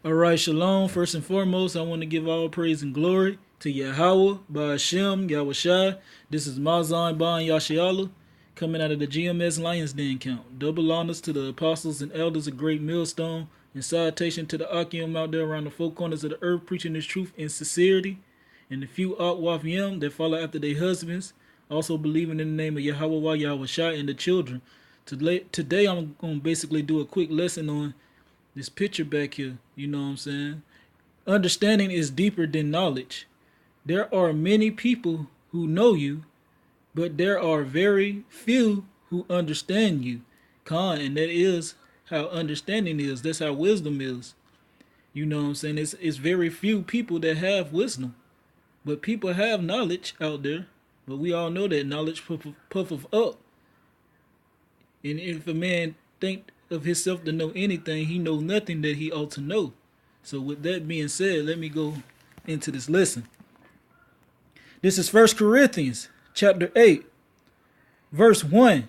All right, shalom. First and foremost, I want to give all praise and glory to Yahweh, Ba'ashem, Yahushai. This is Mazan Ban Yashiala, coming out of the GMS Lions Den camp. Double honors to the apostles and elders of Great Millstone, and salutation to the Akim out there around the four corners of the earth, preaching this truth in sincerity, and the few Akwafim that follow after their husbands, also believing in the name of Yahweh, Yahushai, and the children. Today I'm going to basically do a quick lesson on this picture back here. You know what I'm saying? Understanding is deeper than knowledge. There are many people who know you, but there are very few who understand you. And that is how understanding is. That's how wisdom is. You know what I'm saying? It's very few people that have wisdom. But people have knowledge out there. But we all know that knowledge puffeth up. And if a man think of himself to know anything, he know nothing that he ought to know. So with that being said, let me go into this lesson. This is 1 Corinthians chapter 8, verse 1.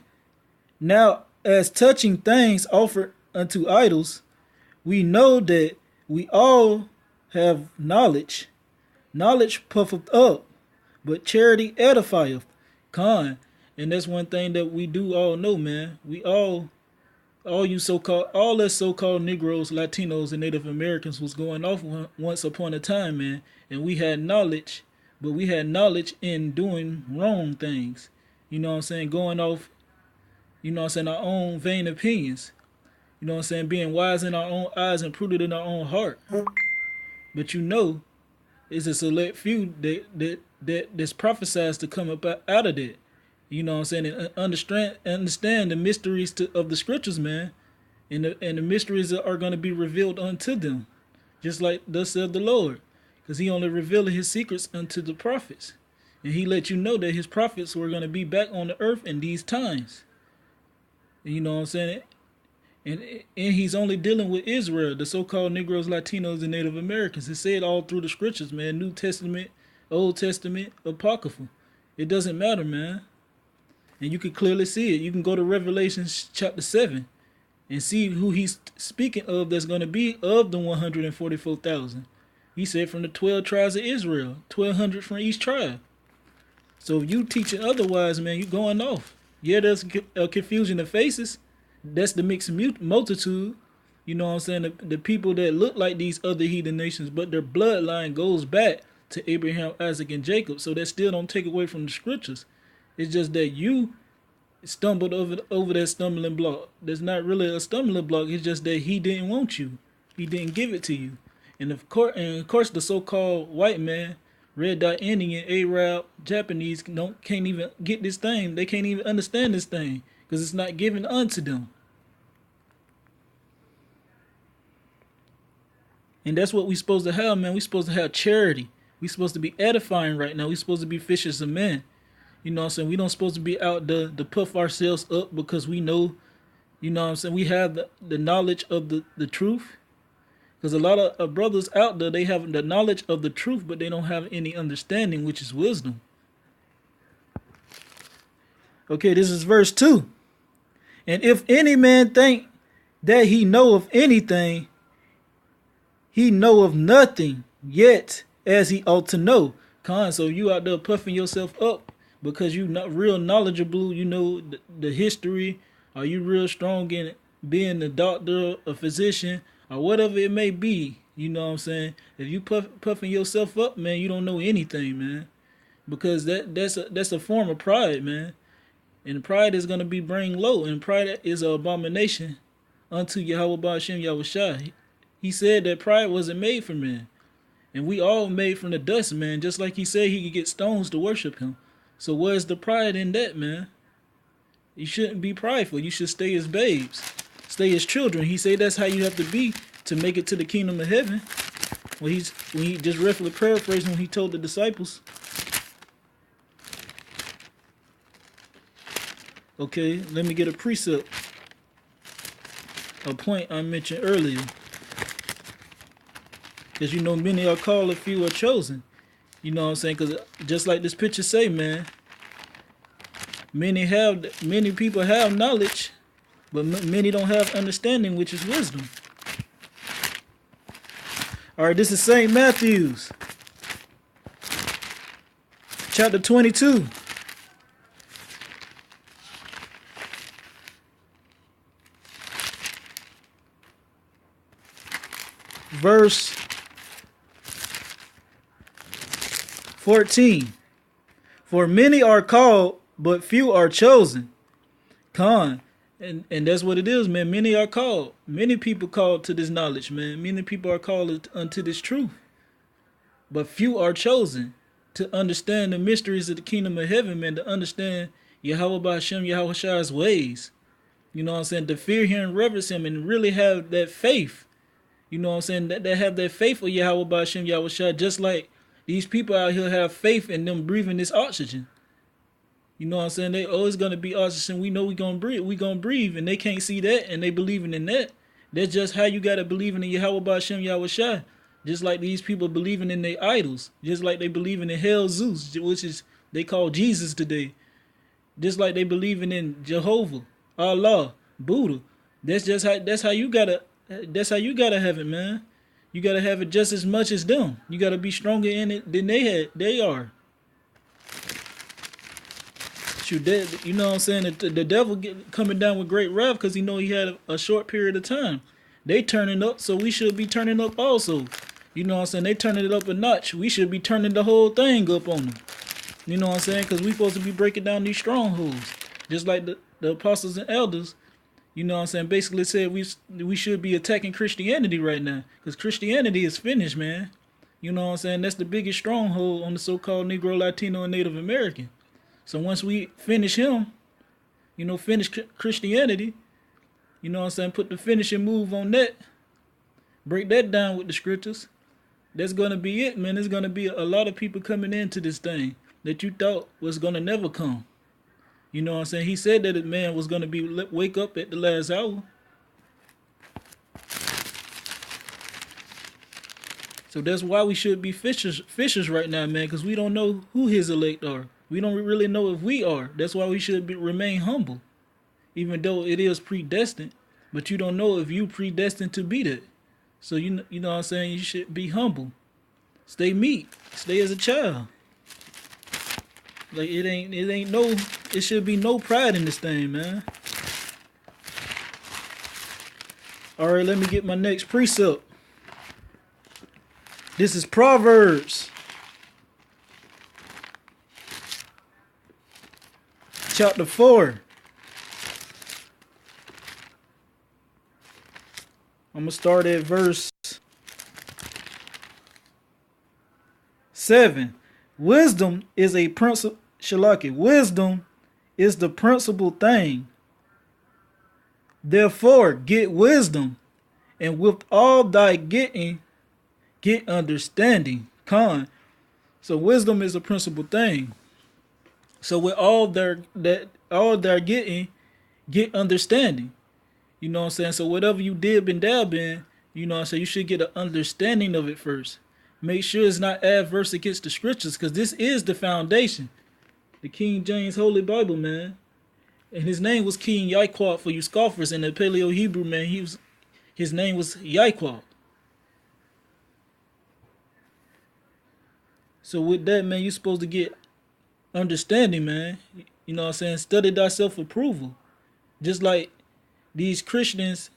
Now, as touching things offered unto idols, we know that we all have knowledge. Knowledge puffeth up, but charity edifieth. And that's one thing that we do all know, man. We all you all us so-called Negroes, Latinos, and Native Americans was going off once upon a time, man. And we had knowledge, but we had knowledge in doing wrong things. You know what I'm saying? Going off, you know what I'm saying, our own vain opinions. You know what I'm saying? Being wise in our own eyes and prudent in our own heart. But you know, it's a select few that's prophesied to come up out of that. You know what I'm saying? And understand the mysteries of the scriptures, man. And the mysteries are going to be revealed unto them. Just like thus said the Lord. Because he only revealed his secrets unto the prophets. And he let you know that his prophets were going to be back on the earth in these times. And you know what I'm saying? And he's only dealing with Israel, the so-called Negroes, Latinos, and Native Americans. It's said all through the scriptures, man. New Testament, Old Testament, Apocrypha. It doesn't matter, man. And you can clearly see it. You can go to Revelation chapter 7 and see who he's speaking of that's going to be of the 144,000. He said from the 12 tribes of Israel, 1,200 from each tribe. So if you teaching otherwise, man, you going off. Yeah, there's a confusion of faces. That's the mixed multitude. You know what I'm saying? The people that look like these other heathen nations, but their bloodline goes back to Abraham, Isaac, and Jacob. So that still don't take away from the scriptures. It's just that you stumbled over that stumbling block. There's not really a stumbling block. It's just that he didn't want you. He didn't give it to you. And of course, the so-called white man, red dot Indian, Arab, Japanese can't even get this thing. They can't even understand this thing because it's not given unto them. And that's what we're supposed to have, man. We're supposed to have charity. We're supposed to be edifying right now. We're supposed to be fishers of men. You know what I'm saying? We don't supposed to be out to puff ourselves up because we know, you know what I'm saying, we have the knowledge of the truth. Because a lot of brothers out there, they have the knowledge of the truth, but they don't have any understanding, which is wisdom. Okay, this is verse 2. And if any man think that he know of anything, he know of nothing yet as he ought to know. So you out there puffing yourself up because you not real knowledgeable, you know the history, are you real strong in being a doctor, a physician, or whatever it may be, you know what I'm saying? If you puffing yourself up, man, you don't know anything, man. Because that's a form of pride, man. And pride is gonna be bring low, and pride is an abomination unto Yahweh Ba'ashem Yahushai. He said that pride wasn't made for man. And we all made from the dust, man, just like he said he could get stones to worship him. So where's the pride in that, man? You shouldn't be prideful. You should stay as babes. Stay as children. He said that's how you have to be to make it to the kingdom of heaven. When he just roughly paraphrased when he told the disciples. Okay, let me get a precept. A point I mentioned earlier. Because you know many are called, a few are chosen. You know what I'm saying? Because just like this picture say, man, many people have knowledge, but many don't have understanding, which is wisdom. All right, this is St. Matthew's, chapter 22. Verse 14. For many are called, but few are chosen. Con. And that's what it is, man. Many are called. Many people called to this knowledge, man. Many people are called unto this truth. But few are chosen to understand the mysteries of the kingdom of heaven, man. To understand Yahweh Ba'Shem, Yahweh Shai's ways. You know what I'm saying? To fear him and reverence him and really have that faith. You know what I'm saying? That they have that faith of Yahweh Ba'Shem, Yahweh Shai, just like these people out here have faith in them breathing this oxygen. You know what I'm saying? They always gonna be oxygen. We know we gonna breathe. We gonna breathe, and they can't see that, and they believing in that. That's just how you gotta believe in the Yahweh Ba'Shem Yahweh Shai. Just like these people believing in their idols, just like they believing in Hell Zeus, which is they call Jesus today. Just like they believing in Jehovah, Allah, Buddha. That's how you gotta have it, man. You gotta have it just as much as them. You gotta be stronger in it than they are. You know what I'm saying? The devil coming down with great wrath because he know he had a short period of time. They turning up, so we should be turning up also. You know what I'm saying? They turning it up a notch. We should be turning the whole thing up on them. You know what I'm saying? Because we supposed to be breaking down these strongholds. Just like the apostles and elders, you know what I'm saying, basically said we should be attacking Christianity right now. Because Christianity is finished, man. You know what I'm saying? That's the biggest stronghold on the so-called Negro, Latino, and Native American. So once we finish him, you know, finish Christianity, you know what I'm saying, put the finishing move on that, break that down with the scriptures, that's going to be it, man. There's going to be a lot of people coming into this thing that you thought was going to never come. You know what I'm saying? He said that a man was going to be wake up at the last hour. So that's why we should be fishers right now, man, because we don't know who his elect are. We don't really know if we are. That's why we should remain humble, even though it is predestined. But you don't know if you predestined to be that. So you know what I'm saying? You should be humble. Stay meek. Stay as a child. Like it should be no pride in this thing, man. All right, let me get my next precept. This is Proverbs, chapter 4. I'm going to start at verse 7. Wisdom is a principle. Wisdom is the principal thing. Therefore, get wisdom, and with all thy getting, get understanding. So wisdom is a principal thing. So with all they're getting, get understanding. You know what I'm saying? So whatever you dib and dab in, you know what I'm saying, you should get an understanding of it first. Make sure it's not adverse against the scriptures, because this is the foundation. The King James Holy Bible, man. And his name was King Yaiquat for you scoffers. In the Paleo Hebrew, man, his name was Yaiquat. So with that, man, you're supposed to get understanding, man. You know what I'm saying? Study thyself approval. Just like these Christians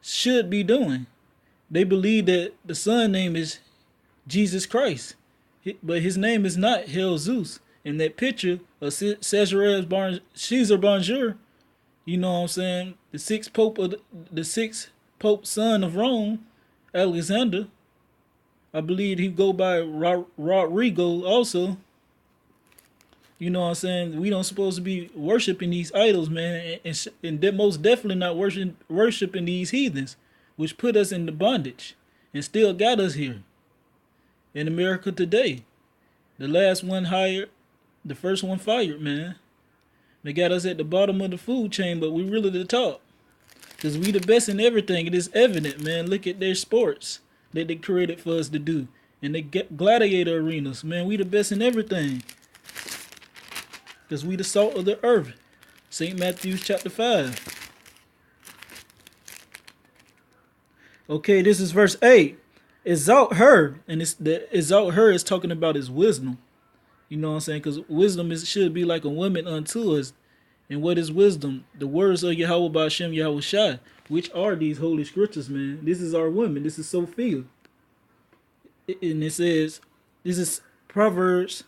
should be doing. They believe that the son name is Jesus Christ. But his name is not Hell Zeus. In that picture of Caesar Bonjour, you know what I'm saying? The sixth Pope son of Rome, Alexander. I believe he go by Rodrigo also. You know what I'm saying? We don't supposed to be worshiping these idols, man, and most definitely not worshiping these heathens, which put us into bondage and still got us here in America today. The last one hired, the first one fired, man. They got us at the bottom of the food chain, but we really the top. Because we the best in everything. It is evident, man. Look at their sports that they created for us to do. And they get gladiator arenas. Man, we the best in everything. Because we the salt of the earth. St. Matthew chapter 5. Okay, this is verse 8. exalt her, and it's the exalt her is talking about his wisdom. You know what I'm saying? Because wisdom should be like a woman unto us. And what is wisdom? The words of Yahweh Ba'ashem Yahweh Shai, which are these holy scriptures, man. This is our woman. This is Sophia. And it says, this is Proverbs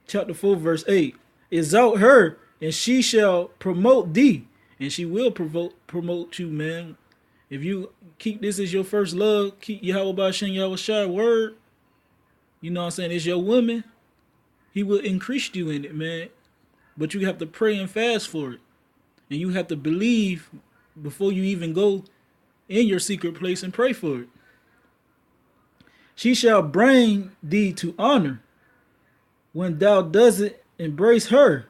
chapter 4, verse 8. Exalt her, and she shall promote thee. And she will promote you, man. If you keep this as your first love, keep Yahweh Ba'ashem Yahweh Shai word, you know what I'm saying, it's your woman, he will increase you in it, man. But you have to pray and fast for it. And you have to believe before you even go in your secret place and pray for it. She shall bring thee to honor when thou doesn't embrace her.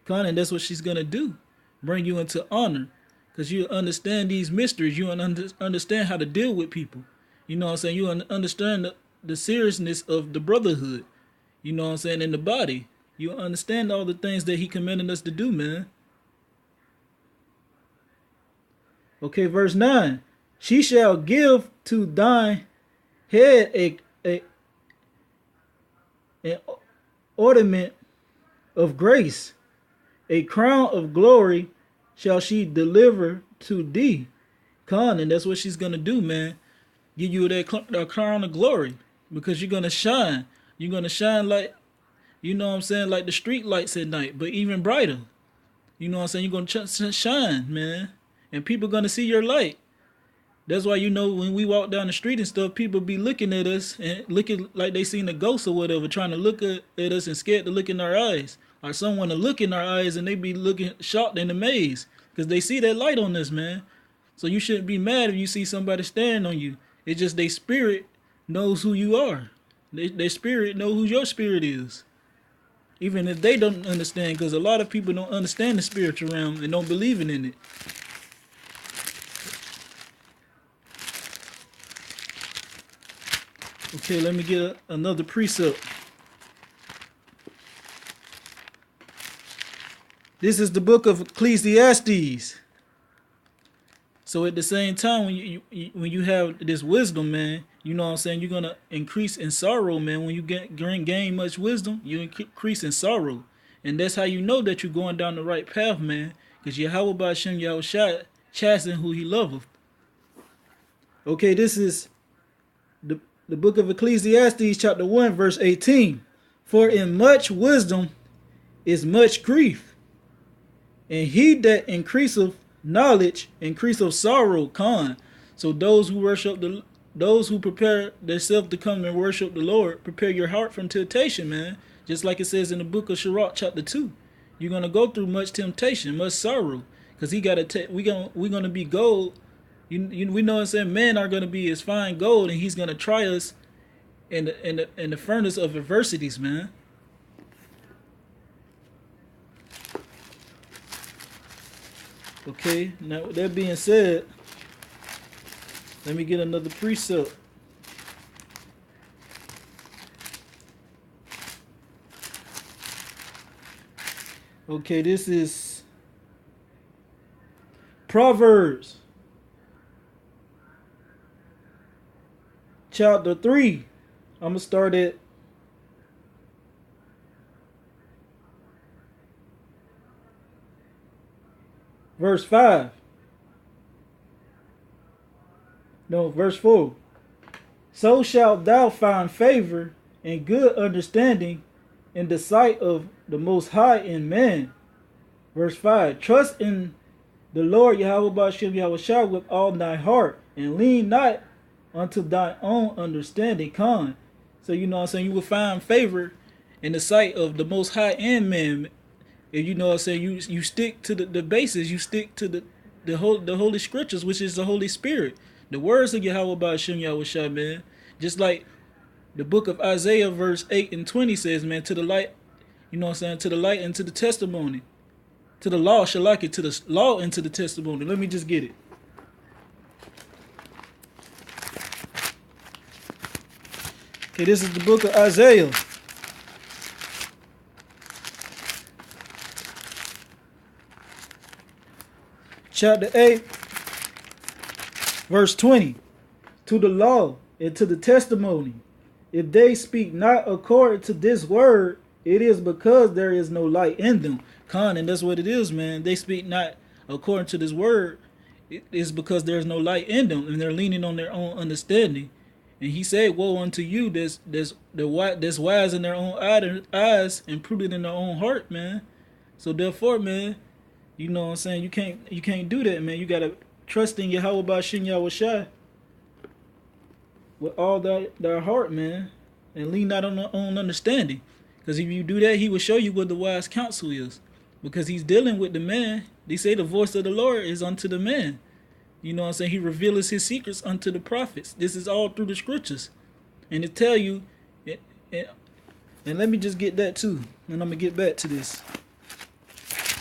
Con, and that's what she's going to do. Bring you into honor. Because you understand these mysteries. You understand how to deal with people. You know what I'm saying? You understand the seriousness of the brotherhood. You know what I'm saying? In the body. You understand all the things that he commanded us to do, man. Okay, verse 9. She shall give to thine head an ornament of grace. A crown of glory shall she deliver to thee. Con, and that's what she's going to do, man. Give you that crown of glory. Because you're going to shine. You're going to shine like, you know what I'm saying, like the street lights at night, but even brighter. You know what I'm saying? You're going to shine, man. And people going to see your light. That's why, you know, when we walk down the street and stuff, people be looking at us and looking like they seen a ghost or whatever, trying to look at us and scared to look in our eyes. Or someone to look in our eyes and they be looking shocked and amazed because they see that light on us, man. So you shouldn't be mad if you see somebody staring on you. It's just their spirit knows who you are. Their spirit know who your spirit is. Even if they don't understand, because a lot of people don't understand the spiritual realm and don't believe in it. Okay, let me get another precept. This is the book of Ecclesiastes. So at the same time, when you have this wisdom, man, you know what I'm saying, you're going to increase in sorrow, man. When you gain much wisdom, you increase in sorrow. And that's how you know that you're going down the right path, man. Because Yahweh Ba'ashem Yahweh Shai chasten who he loveth. Okay, this is the book of Ecclesiastes, chapter 1, verse 18. For in much wisdom is much grief, and he that increaseth knowledge increaseth sorrow. Con. So those who prepare themselves to come and worship the Lord, prepare your heart from temptation, man. Just like it says in the book of Sirach, chapter 2. You're gonna go through much temptation, much sorrow, because we're gonna be gold. We know what I'm saying. Men are gonna be as fine gold, and he's gonna try us in the furnace of adversities, man. Okay, now with that being said, let me get another precept. Okay, this is Proverbs chapter 3. I'm going to start at verse 5. No, verse 4. So shalt thou find favor and good understanding in the sight of the Most High in man. Verse 5. Trust in the Lord Yahweh Ba'ashem Yahweh Shai with all thy heart, and lean not unto thy own understanding. Con. So you know what I'm saying, you will find favor in the sight of the Most High and man. If you know what I'm saying, you stick to the basis, you stick to the holy scriptures, which is the Holy Spirit. The words of Yahweh Ba'ashem Yahweh Shai, man. Just like the book of Isaiah, verse 8 and 20 says, man, to the light, you know what I'm saying, to the light and to the testimony. To the law, shalaki, to the law and to the testimony. Let me just get it. Okay, this is the book of Isaiah. Chapter 8, verse 20. To the law and to the testimony. If they speak not according to this word, it is because there is no light in them. And that's what it is, man. They speak not according to this word. It is because there's no light in them, and they're leaning on their own understanding. And he said, "Woe unto you that's wise in their own eyes and prudent in their own heart, man." So therefore, man, you know what I'm saying? You can't do that, man. You gotta trust in Yahweh Ba'ashem Yahushua with all their heart, man, and lean not on their own understanding. Because if you do that, he will show you what the wise counsel is. Because he's dealing with the man. They say the voice of the Lord is unto the man. You know what I'm saying? He reveals his secrets unto the prophets. This is all through the scriptures. And to tell you, and let me just get that too. And I'm going to get back to this.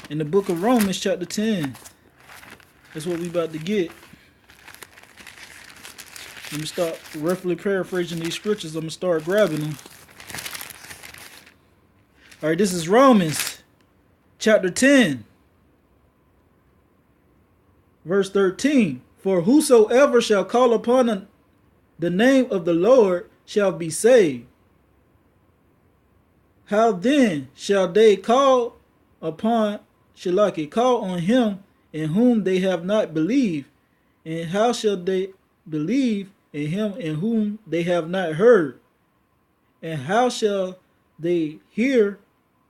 In the book of Romans chapter 10. That's what we about to get. Let me start roughly paraphrasing these scriptures. I'm going to start grabbing them. All right, this is Romans chapter 10. Verse 13, for whosoever shall call upon the name of the Lord shall be saved. How then shall they call on him in whom they have not believed? And how shall they believe in him in whom they have not heard? And how shall they hear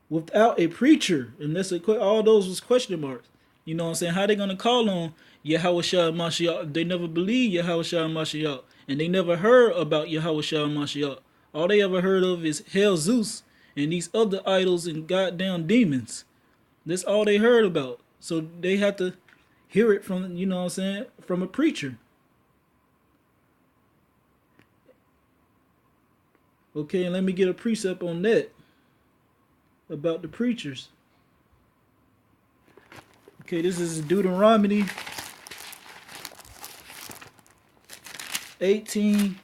without a preacher? And that's all those was question marks. You know what I'm saying? How they going to call on Yahushua Mashiach? They never believe Yahushua Mashiach. And they never heard about Yahushua Mashiach. All they ever heard of is Hell Zeus and these other idols and goddamn demons. That's all they heard about. So they have to hear it from, you know what I'm saying, from a preacher. Okay, and let me get a precept on that. About the preachers. Okay, this is Deuteronomy 18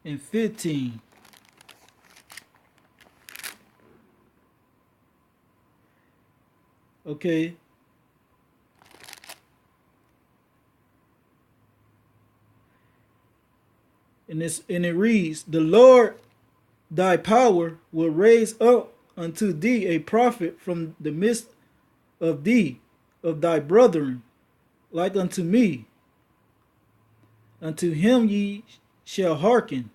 and 15. Okay. And it reads, the Lord thy power will raise up unto thee a prophet from the midst of thee, of thy brethren, like unto me. Unto him ye shall hearken.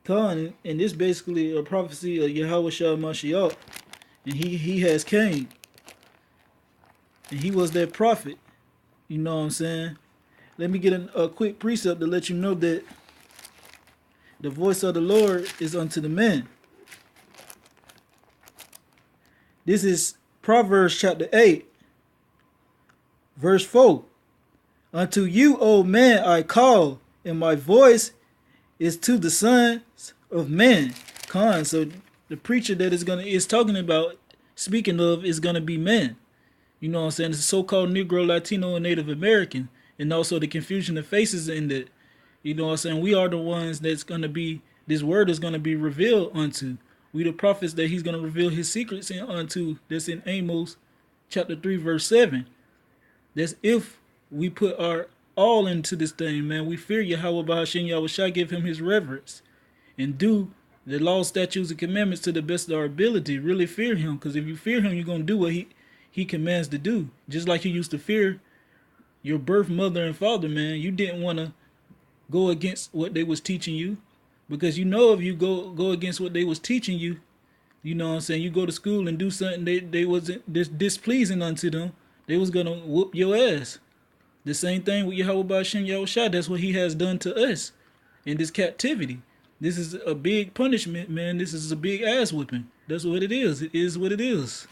And this basically a prophecy of Yahushua Mashiach. And he has came. And he was their prophet. You know what I'm saying? Let me get a quick precept to let you know that the voice of the Lord is unto the man. This is Proverbs chapter 8, verse 4. Unto you, O man, I call, and my voice is to the sons of man. So the preacher that is talking about, speaking of, is gonna be man. You know what I'm saying? It's so-called Negro, Latino, and Native American, and also the confusion of faces in that. You know what I'm saying? We are the ones that's going to be, this word is going to be revealed unto. We the prophets that he's going to reveal his secrets unto. That's in Amos chapter 3, verse 7. That's if we put our all into this thing, man. We fear Yahweh Ba'ashem Yahushua, give him his reverence, and do the law, statutes, and commandments to the best of our ability. Really fear him, because if you fear him, you're going to do what he commands to do. Just like you used to fear your birth mother and father, man. You didn't want to go against what they was teaching you, because you know if you go against what they was teaching you, you know what I'm saying, you go to school and do something they wasn't displeasing unto them, they was gonna whoop your ass. The same thing with Yahweh Ba'ashem Yahushua. That's what he has done to us in this captivity. This is a big punishment, man. This is a big ass whipping. That's what it is. It is what it is.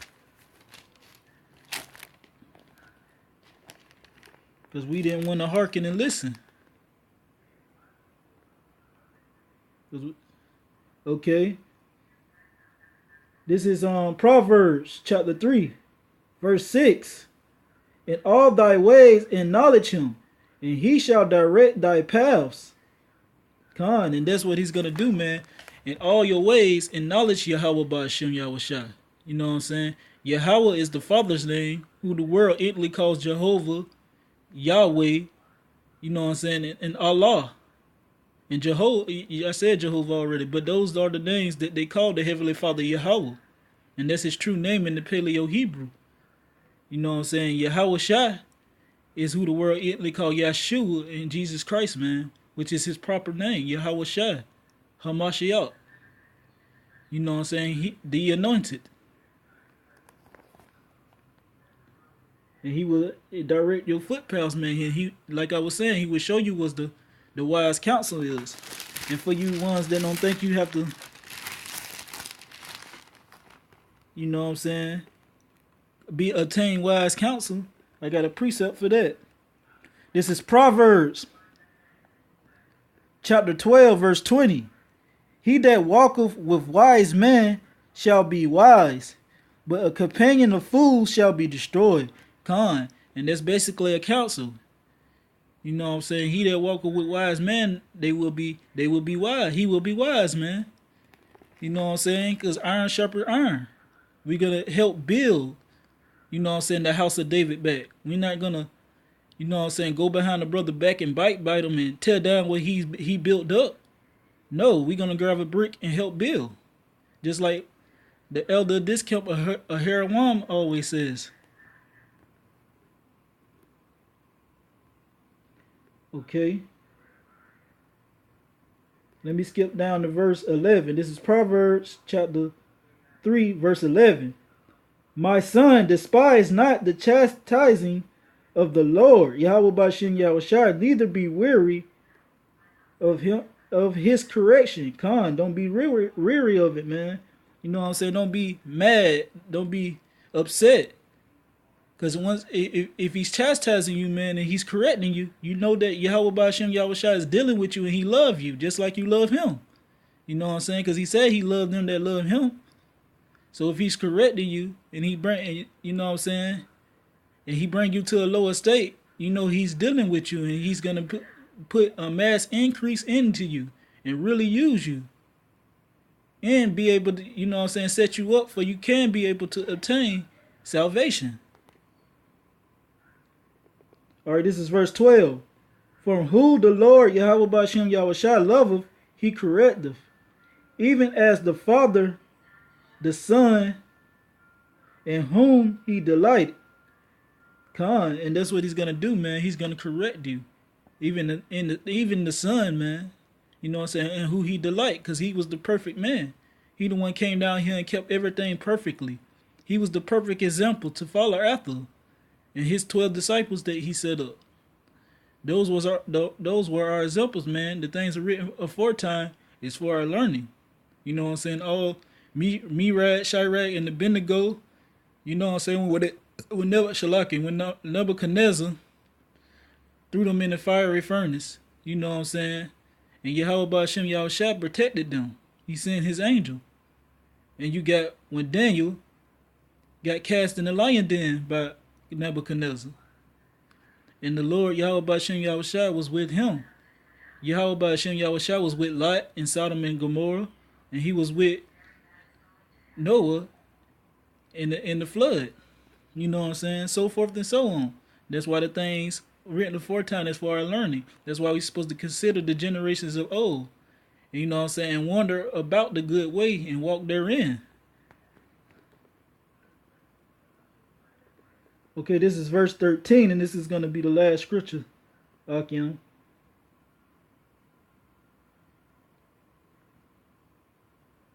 Because we didn't want to hearken and listen. Okay. This is Proverbs chapter 3, verse 6. In all thy ways acknowledge him, and he shall direct thy paths. And that's what he's going to do, man. In all your ways acknowledge Yahweh Ba'ashem Yahushua. You know what I'm saying? Yahweh is the Father's name, who the world Italy calls Jehovah, Yahweh, you know what I'm saying, and Allah. And Jehovah, I said Jehovah already, but those are the names that they call the Heavenly Father Yahweh. And that's his true name in the Paleo Hebrew. You know what I'm saying? Yahweh Shai is who the world Italy call Yeshua and Jesus Christ, man, which is his proper name, Yahweh Shai, Hamashiach. You know what I'm saying? The anointed. And he will direct your footpaths, man. And he, like I was saying, he will show you what the wise counsel is. And for you ones that don't think you have to, you know what I'm saying, attain wise counsel, I got a precept for that. This is Proverbs chapter 12, verse 20. He that walketh with wise men shall be wise, but a companion of fools shall be destroyed. Con. And that's basically a counsel. You know what I'm saying? He that walketh with wise men, they will be wise. He will be wise, man. You know what I'm saying? Because iron sharpens iron. We're going to help build, you know what I'm saying, the house of David back. We're not going to, you know what I'm saying, go behind the brother back and bite him and tear down what he built up. No, we're going to grab a brick and help build. Just like the elder discount Aharawam always says. Okay. Let me skip down to verse 11. This is Proverbs chapter 3, verse 11. My son, despise not the chastising of the Lord, Yahweh Bashem Yahushua, neither be weary of him, of his correction. Con, don't be weary of it, man. You know what I'm saying? Don't be mad. Don't be upset. Because once, if he's chastising you, man, and he's correcting you, you know that Yahweh Bashem Yahushua is dealing with you and he loves you just like you love him. You know what I'm saying? Because he said he loved them that love him. So if he's correcting you and he bring, you know what I'm saying, and he bring you to a lower state, you know he's dealing with you and he's going to put a mass increase into you and really use you and be able to, you know what I'm saying, set you up for you can be able to obtain salvation. All right, this is verse 12. From who the Lord Yahweh Bashem Yahushua loveth, he correcteth, even as the Father, the Son, in whom he delighted. Con, and that's what he's gonna do, man. He's gonna correct you, even the Son, man. You know what I'm saying, and who he delight, because he was the perfect man. He the one came down here and kept everything perfectly. He was the perfect example to follow after. And his 12 disciples that he set up. Those were our examples, man. The things are written aforetime is for our learning. You know what I'm saying? All Mirad, Shadrach, and Abednego, you know what I'm saying? When Nebuchadnezzar threw them in the fiery furnace, you know what I'm saying? And Yahweh Bashem Yahushua protected them. He sent his angel. And you got when Daniel got cast in the lion den by Nebuchadnezzar. And the Lord Yahweh Bashem Yahushua was with him. Yahweh Bashem Yahushua was with Lot in Sodom and Gomorrah, and he was with Noah in the flood. You know what I'm saying? So forth and so on. That's why the things written aforetime is for our learning. That's why we're supposed to consider the generations of old. And you know what I'm saying? And wonder about the good way and walk therein. Okay, this is verse 13, and this is going to be the last scripture, Akim.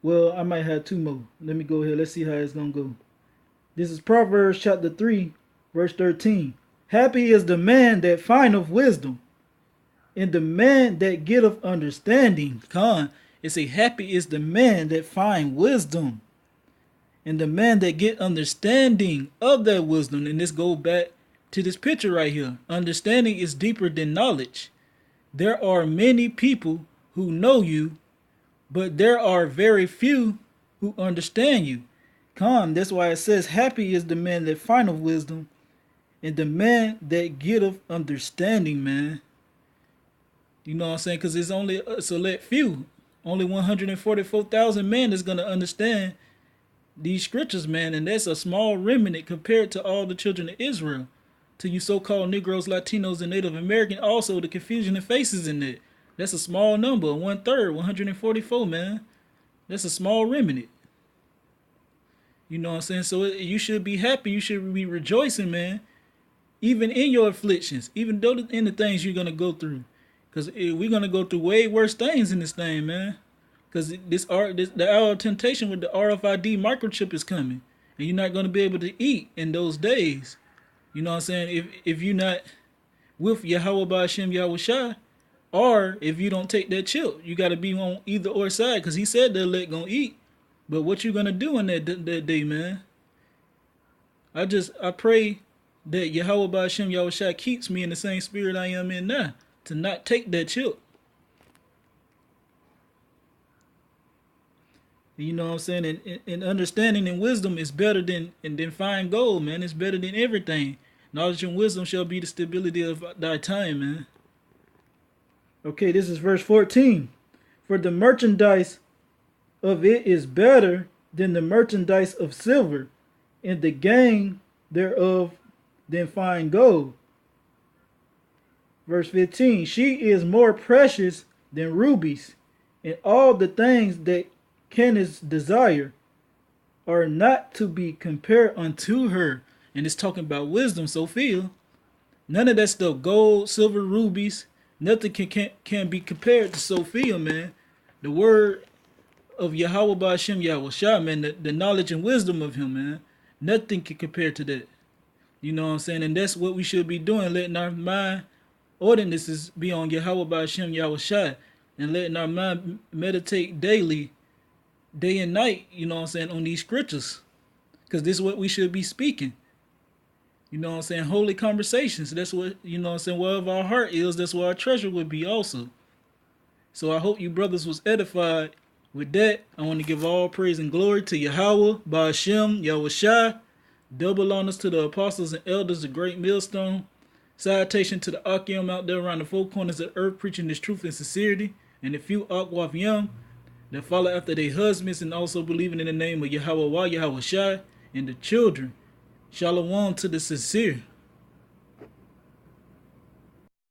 Well, I might have two more. Let me go here. Let's see how it's going to go. This is Proverbs chapter 3, verse 13. Happy is the man that findeth wisdom, and the man that getteth understanding. Con, it's a happy is the man that find wisdom, and the man that get understanding of that wisdom. And this go back to this picture right here. Understanding is deeper than knowledge. There are many people who know you, but there are very few who understand you. Come, that's why it says, happy is the man that findeth wisdom, and the man that getteth understanding, man. You know what I'm saying? Because it's only a select few. Only 144,000 men is going to understand these scriptures, man, and that's a small remnant compared to all the children of Israel. To you so-called Negroes, Latinos, and Native American, also the confusion and faces in it. That's a small number, 1/3, 144, man. That's a small remnant. You know what I'm saying? So you should be happy. You should be rejoicing, man. Even in your afflictions, even though in the things you're gonna go through, because we're gonna go through way worse things in this thing, man. Because the hour of temptation with the RFID microchip is coming, and you're not gonna be able to eat in those days. You know what I'm saying? If you're not with Yahweh Ba'Shem Yahweh Shai, or if you don't take that chip, you got to be on either or side, because he said the elect gonna eat. But what you gonna do in that day, man? I pray that Yahweh Ba'Shem Yahweh Shai keeps me in the same spirit I am in now, to not take that chip. You know what I'm saying? And understanding and wisdom is better than fine gold, man. It's better than everything. Knowledge and wisdom shall be the stability of thy time, man. Okay, this is verse 14. For the merchandise of it is better than the merchandise of silver, and the gain thereof than fine gold. Verse 15. She is more precious than rubies, and all the things that canst desire are not to be compared unto her. And it's talking about wisdom, Sophia. None of that stuff, gold, silver, rubies, nothing can be compared to Sophia, man. The word of Yahweh Ba'Shem Yahweh Shai, man, the knowledge and wisdom of him, man. Nothing can compare to that. You know what I'm saying? And that's what we should be doing, letting our mind ordinances be on Yahweh Ba'Shem Yahweh Shai, and letting our mind meditate daily, day and night, you know what I'm saying, on these scriptures. Because this is what we should be speaking. You know what I'm saying? Holy conversations. That's what, you know what I'm saying, wherever our heart is, that's where our treasure would be also. So I hope you brothers was edified. With that, I want to give all praise and glory to Yahweh, Ba'Shem, Yahweh Shai. Double honors to the apostles and elders, the great millstone. Salutation to the Akim out there around the four corners of the earth, preaching this truth and sincerity. And the few Akwaf Yam that follow after their husbands and also believing in the name of Yahweh Yahweh Shai, and the children. Shalom to the sincere.